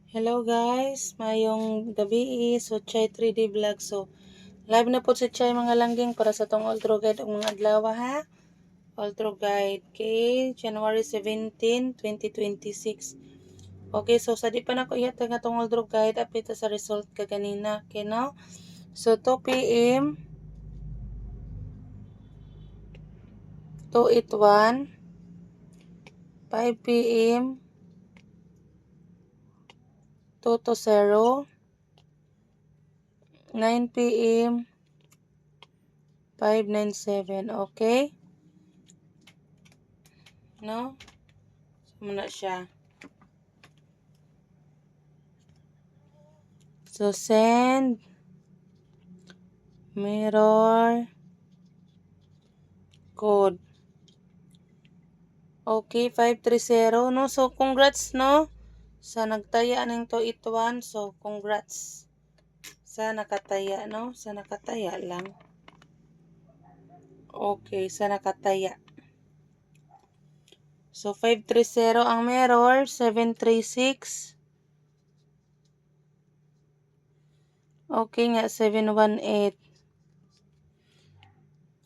Hello guys, mayong gabi so Chay 3D vlog. So live na po si Chay mga langging para sa tong Ultra Guide og mga adlaw ha. Ultra Guide kay January 17, 2026. Okay, so sa di pa na ko ihatag nga tong Ultra Guide update sa result kaganina, okay no? So 2 PM 281 5 PM 220 9 PM 597, okay? No? So muna siya. So send mirror code. Okay, 530 no. So congrats no sa nagtaya ning to ituan. So congrats sa nakataya no. Sa nakataya lang. Okay, sa nakataya. So 530 ang mirror, 736. Okay nga 718.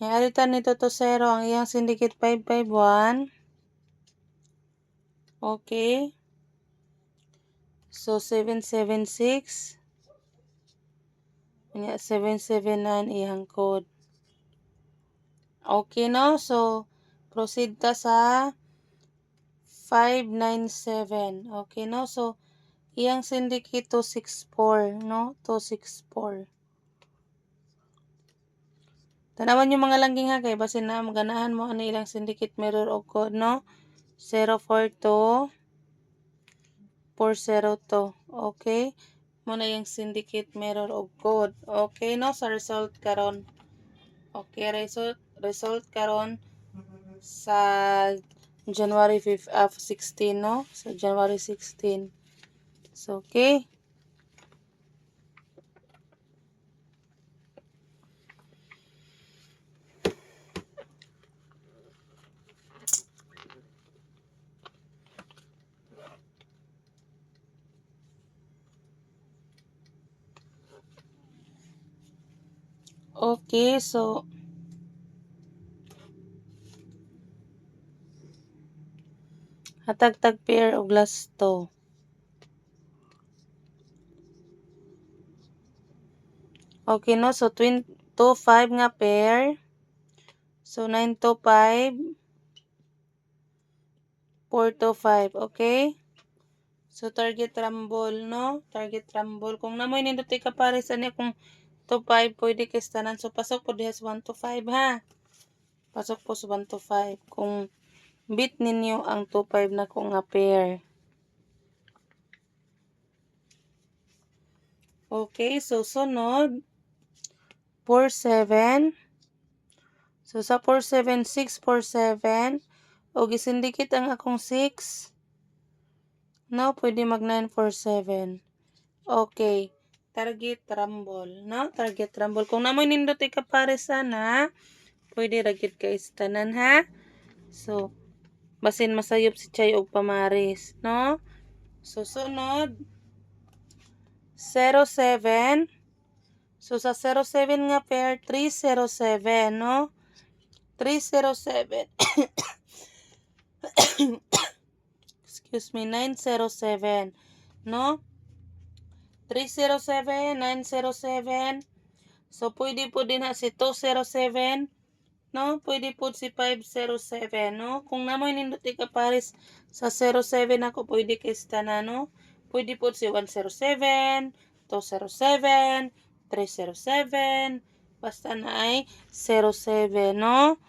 Alitan nito to 0 ang iyang syndicate 551. Okay. So 776. Nya 779 iyang code. Okay no? So proceed ta sa 597. Okay no? So iyang syndicate 264 no? 264. Tanawan yung mga langging ha kay basin na maganahan mo ano ilang syndicate mirror o code no? 042 402. Okay? Muna yung syndicate mirror o code. Okay no? Sa result karon. Okay, result karon sa January 16 no? Sa January 16. So okay. Okay, so hatag-tag pair og last to. Okay no, so 25 nga pair. So 925 425, okay? So target rumble no, target rumble. Kung namoy nindot ka pares ani kung 25 pwede kay tanan. So pasok po diha sa 1 to 5 ha. Pasok po sa 1 to 5 kung beat ninyo ang 25 na ko nga pair. Okay, so sunod 47. So sa 47 647 o gisindikit ang akong 6. No, pwede mag 947. Okay. Target rumble, no? Target rumble. Kung namoy nindot ka pare sana, pwede ragit ka istanan ha. So basin masayop si Chay og pamaris, no? So sunod 07. So sa 07 nga pair 307, no? 307. Excuse me, 907, no? 307, 907. So pwede po din na si 207, no? Pwede po si 507, no? Kung namoy nindot ka pares sa 07 ako pwede kay stana, no? Pwede po si 107, 207, 307, basta na ay 07, no?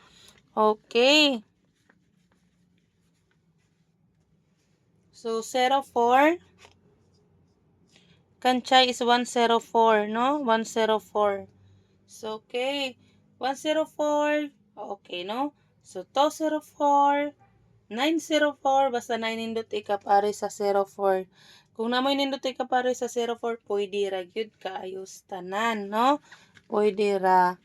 Okay. So 04. Kanchay is 104, no? 104. So okay. 104. Okay, no? So 204. 904 basta 9 nindot ikapare sa 04. Kung namoy nindot ikapare sa 04 pwede ra gyud kaayos tanan no, pwede ra.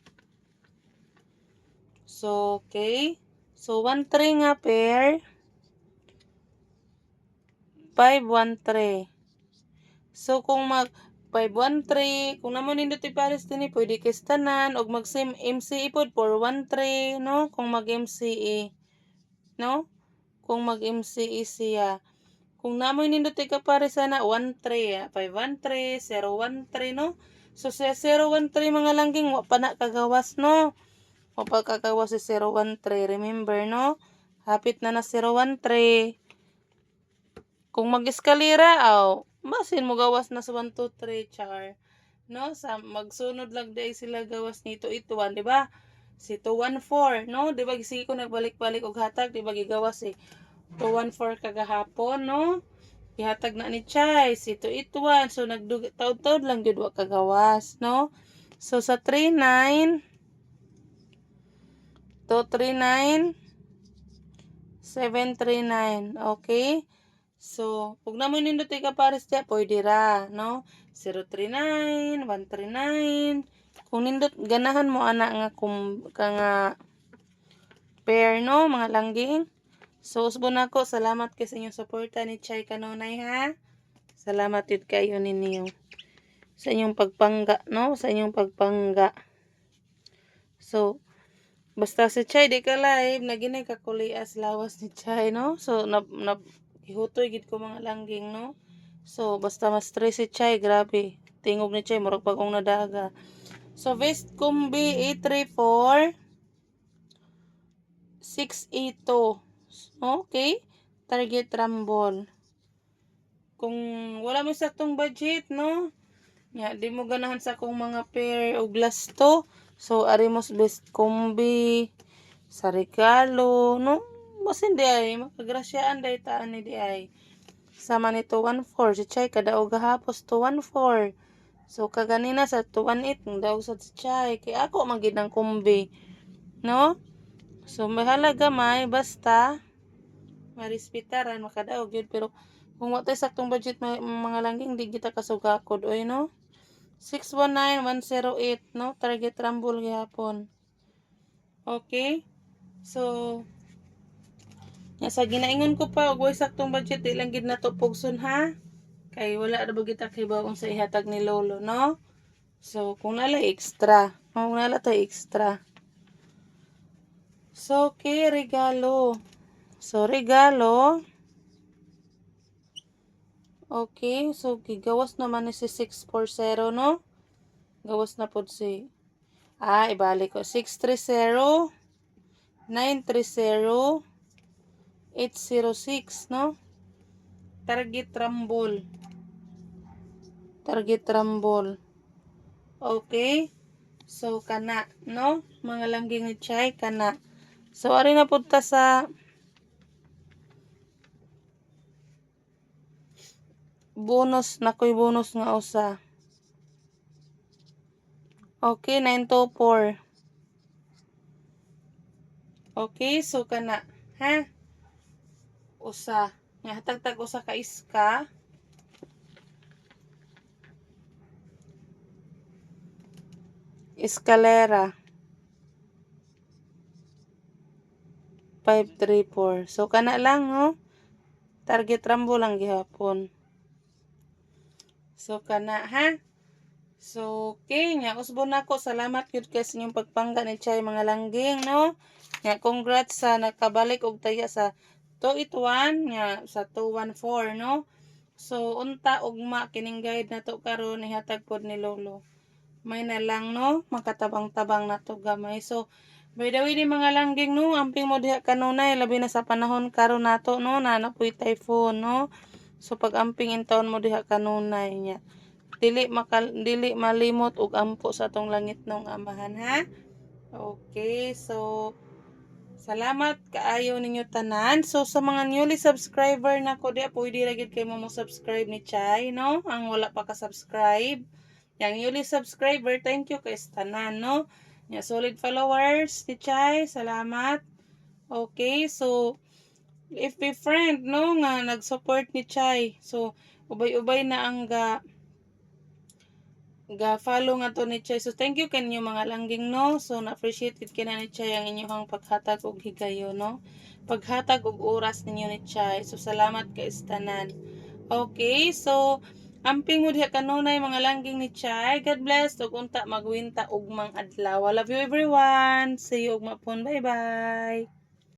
So okay, so 13 nga pair 513. So kung mag 513 kung namo nindot ipares dinhi pwede kay tanan og mag MCE pod 413 no kung mag MCE no kung mag MCE siya kung namoy nindot ikapares sana 13 513 013 no so sa 013 mga langging wa pa na kagawas no wa pa kagawas sa 013 remember no hapit na 013 kung mag-eskalera basin mo gawas na sa 1 2 3 char no sa magsunod lang day sila gawas nito ituan di ba si 214 no di ba sige ko nagbalik-balik og hatag di ba gigawas 214 kagahapon no gihatag na ni Chay si 281 so taud-taud lang gyud wa kagawas no so sa 39 239 739 okay. So, kung naman nindot ikapares diya, pwede ra, no? 039, 139. Kung nindot, ganahan mo ana nga nga pair, no? Mga langging. So, usbon ako. Salamat kay sa inyong suporta ni Chay Kanunay, ha? Salamat yun kayo ninyo. Sa inyong pagpangga, no? Sa inyong pagpangga. So, basta si Chay, di ka live, naginay kakulias lawas ni Chay, no? So, ihutoy gid ko mga langging no so basta mas stress si Chay grabe tingog ni Chay murag bagong nadaga so Vest Combi 834 682 okay target rumble kung wala mo saktong budget no ya di mo ganahan sa akong mga pair o glass to so arimos Vest Combi sa regalo no basin di ay makagrasyaan day taan ni di ay sama ni 214 si Chay kadaog gahapos 214 so kaganina sa 218 ng daog sa si Chay kay ako magid ng kumbi no so mahala gamay basta marispitaran makadaog yun pero kung wa tay saktong budget mga langging di kita kasugakod oy no 619108 no target rumble gihapon okay so sa ginaingon ko pa og way saktong budget di lang gid nato pugson ha kay wala ra bagid kay bawong sa ihatag ni lolo no so kung nala extra kung nala tay extra so okay regalo so regalo okay so gigawas naman ni si 640 no gawas na pod si ibalik ko 630 930 806 no target rumble okay so kana no mga langging ni Chay kana so ari na punta sa bonus nakoy bonus nga usa okay 924 okay so kana ha usa nga hatag usa ka iska eskalera 534 so kana lang no target rumble lang gihapon so kana ha so okay nya usbon nako salamat gyud kay sa inyong pagpangga ni Chay mga langging no nya congrats sa nakabalik og taya sa 281 nya sa 214 no so unta ugma kining guide nato karon ihatag pod ni lolo may na lang no makatabang-tabang nato gamay so by the way ni mga langging no amping mo diha kanunay labi na sa panahon karon nato no napoy typhoon no so pag amping intawon mo diha kanunay nya dili malimot og ampo sa atong langit nung amahan ha okay so salamat kaayo ninyo tanan. So sa mga newly subscriber nako di pwede ra gid kay mo subscribe ni Chay no. Ang wala pa ka subscribe. Yang newly subscriber, thank you kay tanan no. Nya solid followers ni Chay, salamat. Okay, so FB friend no nga nag-support ni Chay. So ubay-ubay na ang ga-follow nga to ni Chay. So, thank you kanyo mga langging, no? So, na-appreciate it kina ni Chay ang inyong paghatag og higayo, no? Paghatag og oras ninyo ni Chay. So, salamat kay istanan. Okay, so, Amping mo diha kanunay mga langging ni Chay. God bless. Ug unta magwinta ugmang adlaw. Love you everyone. See you ugma pon. Bye-bye.